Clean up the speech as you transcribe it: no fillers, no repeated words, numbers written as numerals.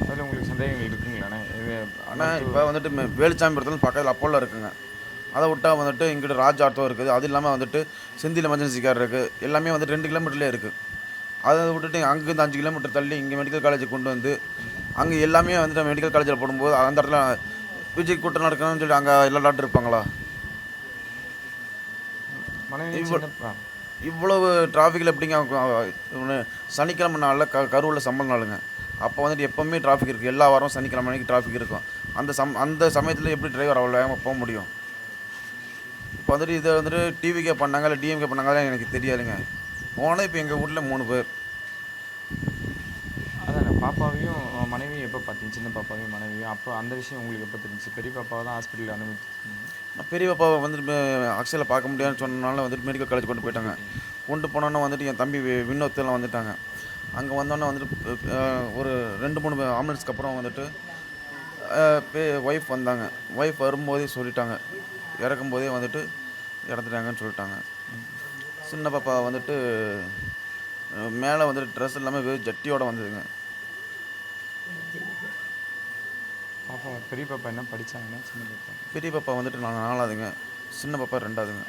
அதில் உங்களுக்கு சந்தேகங்கள் இருக்குங்களாண்ணே? இது ஆனால் மருத்துவ இப்போ வந்துட்டு வேலுச்சாமிபுரத்தில் பக்கத்தில் அப்போலோ இருக்குங்க. அதை விட்டா வந்துட்டு இங்கிட்டு ராஜ் ஆர்த்தோ இருக்குது. அது இல்லாமல் வந்துட்டு செந்தில் எமர்ஜென்சி கேர் இருக்குது. எல்லாமே வந்துட்டு 2 கிலோமீட்டர்லேயே இருக்குது. அதை விட்டுட்டு அங்கேருந்து 5 கிலோமீட்டர் தள்ளி இங்கே மெடிக்கல் காலேஜுக்கு கொண்டு வந்து அங்கே எல்லாமே வந்துட்டு மெடிக்கல் காலேஜில் போடும்போது அந்த இடத்துல விஜய் கூட்டம் நடக்கணும்னு சொல்லி அங்கே எல்லா டாக்டர் இருப்பாங்களா? மனைவி இவ்வளோ சின்ன இவ்வளவு டிராஃபிக்கில் எப்படிங்க சனிக்கிழமை நாளில் கரூரில் சம்பள நாளுங்க. அப்போ வந்துட்டு எப்போவுமே டிராஃபிக் இருக்குது. எல்லா வாரம் சனிக்கிழமை அன்றைக்கி டிராஃபிக் இருக்கும். அந்த சமயத்தில் எப்படி டிரைவர் அவ்வளோ வேகமாக போக முடியும்? இப்போ வந்துட்டு இதை வந்துட்டு டிவிக்கே பண்ணாங்க இல்லை டிஎம்கே பண்ணாங்களே எனக்கு தெரியாதுங்க. போனால் இப்போ எங்கள் வீட்டில் 3 பேர். அதாண்ணே, பாப்பாவையும் மனைவியும் எப்போ பார்த்தீங்க? சின்ன பாப்பாவையும் மனைவியும் அப்போ அந்த விஷயம் உங்களுக்கு எப்போ தெரிஞ்சுச்சு? பெரிய பாப்பாவை தான் ஹாஸ்பிட்டலில் அனுமதிச்சிங்க. நான் பெரிய பாப்பாவை வந்துட்டு அக்ஷயில் பார்க்க முடியாதுன்னு சொன்னனால வந்துட்டு மெடிக்கல் காலேஜ் கொண்டு போயிட்டாங்க. கொண்டு போனோன்னே வந்துட்டு என் தம்பி வினோத்தெல்லாம் வந்துட்டாங்க. அங்கே வந்தோன்னே வந்துட்டு ஒரு 2-3 ஆம்புலன்ஸ்க்கு அப்புறம் வந்துட்டு ஒய்ஃப் வந்தாங்க. ஒய்ஃப் வரும்போதே சொல்லிட்டாங்க, இறக்கும்போதே வந்துட்டு இறந்துட்டாங்கன்னு சொல்லிட்டாங்க. சின்ன பாப்பா வந்துட்டு மேலே வந்துட்டு ட்ரெஸ் எல்லாமே வெறும் ஜட்டியோடு வந்ததுங்க. பாப்பா பெரிய பாப்பா என்ன படித்தாங்கண்ணே? சின்ன பாப்பா பெரிய பாப்பா வந்துட்டு 4ஆவதுங்க. சின்ன பாப்பா 2ஆவதுங்க.